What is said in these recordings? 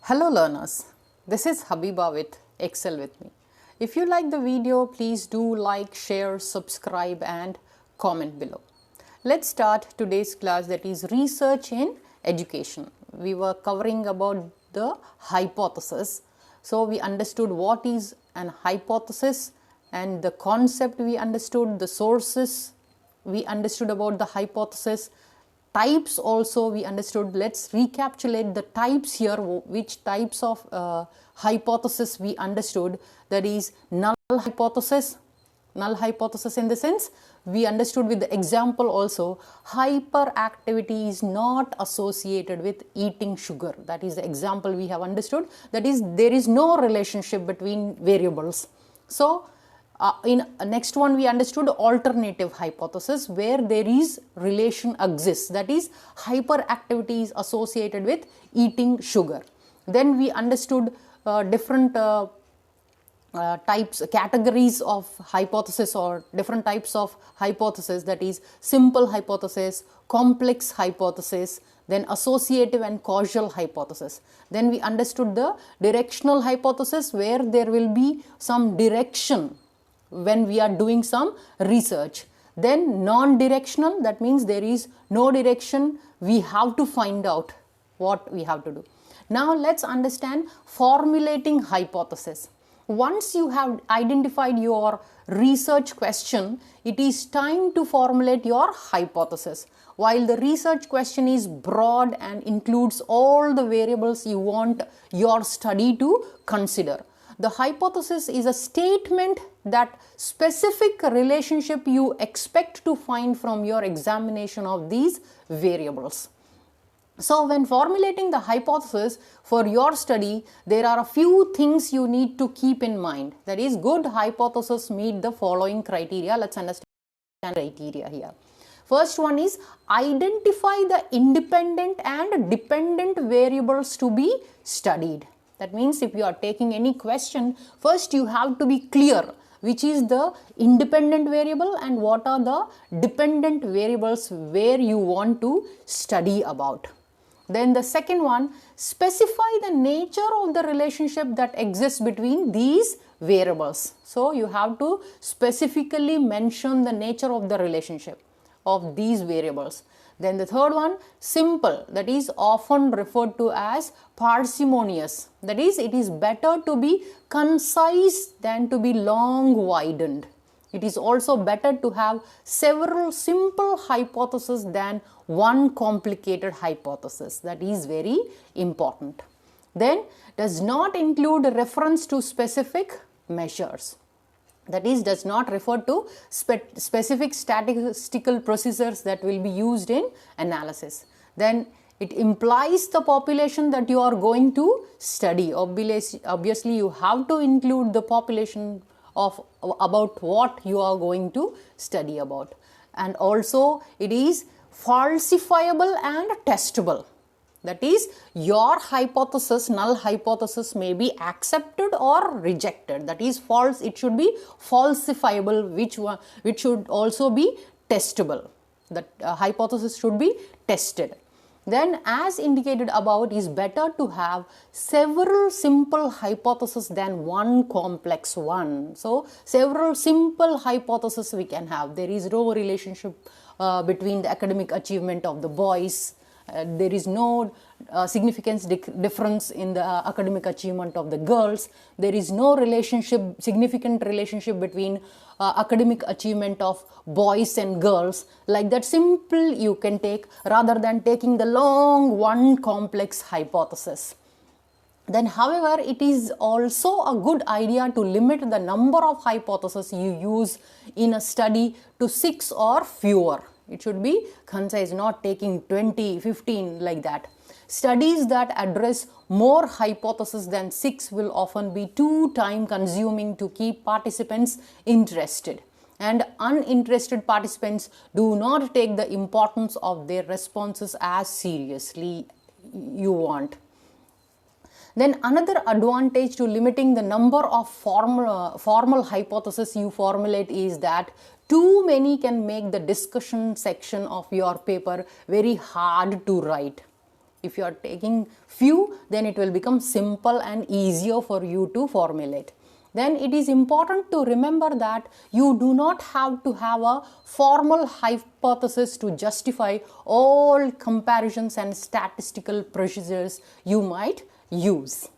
Hello learners, this is Habiba with Excel with me. If you like the video, please do like, share, subscribe and comment below. Let's start today's class, that is research in education. We were covering about the hypothesis. So we understood what is an hypothesis and the concept we understood, the sources we understood about the hypothesis, types also we understood. Let's recapitulate the types here, which types of hypothesis we understood. That is null hypothesis in the sense we understood with the example also, hyperactivity is not associated with eating sugar. That is the example we have understood. That is, there is no relationship between variables. So in next one we understood alternative hypothesis, where there is relation exists, that is hyperactivity is associated with eating sugar. Then we understood different categories of hypothesis or different types of hypothesis, that is simple hypothesis, complex hypothesis, then associative and causal hypothesis. Then we understood the directional hypothesis, where there will be some direction when we are doing some research. Then non-directional, that means there is no direction, we have to find out what we have to do. Now let's understand formulating hypothesis. Once you have identified your research question, it is time to formulate your hypothesis. While the research question is broad and includes all the variables you want your study to consider, the hypothesis is a statement that specific relationship you expect to find from your examination of these variables. So when formulating the hypothesis for your study, there are a few things you need to keep in mind. That is, good hypothesis meet the following criteria. Let's understand criteria here. First one is identify the independent and dependent variables to be studied. That means if you are taking any question, first you have to be clear which is the independent variable and what are the dependent variables where you want to study about. Then the second one, specify the nature of the relationship that exists between these variables. So you have to specifically mention the nature of the relationship of these variables. Then the third one, simple, that is often referred to as parsimonious. That is, it is better to be concise than to be long-winded. It is also better to have several simple hypotheses than one complicated hypothesis. That is very important. Then, does not include reference to specific measures. That is, does not refer to specific statistical procedures that will be used in analysis. Then it implies the population that you are going to study. Obviously, you have to include the population of about what you are going to study about. And also it is falsifiable and testable. That is, your hypothesis, null hypothesis, may be accepted or rejected. That is false. It should be falsifiable, which should also be testable. The hypothesis should be tested. Then, as indicated above, it is better to have several simple hypotheses than one complex one. So, several simple hypotheses we can have. There is no relationship between the academic achievement of the boys. There is no significant difference in the academic achievement of the girls. There is no significant relationship between academic achievement of boys and girls. Like that, simple you can take rather than taking the long one complex hypothesis. Then, however, it is also a good idea to limit the number of hypotheses you use in a study to 6 or fewer. It should be concise, not taking 20, 15 like that. Studies that address more hypotheses than 6 will often be too time consuming to keep participants interested. And uninterested participants do not take the importance of their responses as seriously you want. Then another advantage to limiting the number of formal hypotheses you formulate is that too many can make the discussion section of your paper very hard to write. If you are taking few, then it will become simple and easier for you to formulate. Then it is important to remember that you do not have to have a formal hypothesis to justify all comparisons and statistical procedures you might use.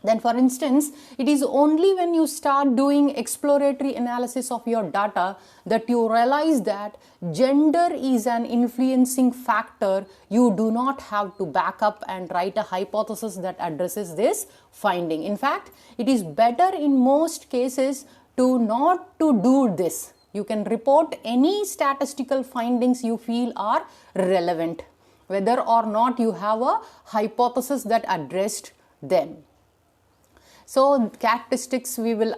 Then for instance, it is only when you start doing exploratory analysis of your data that you realize that gender is an influencing factor. You do not have to back up and write a hypothesis that addresses this finding. In fact, it is better in most cases to not to do this. You can report any statistical findings you feel are relevant, whether or not you have a hypothesis that addressed them. So characteristics we will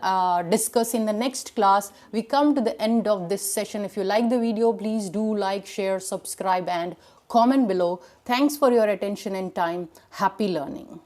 discuss in the next class. We come to the end of this session. If you like the video, please do like, share, subscribe and comment below. Thanks for your attention and time. Happy learning.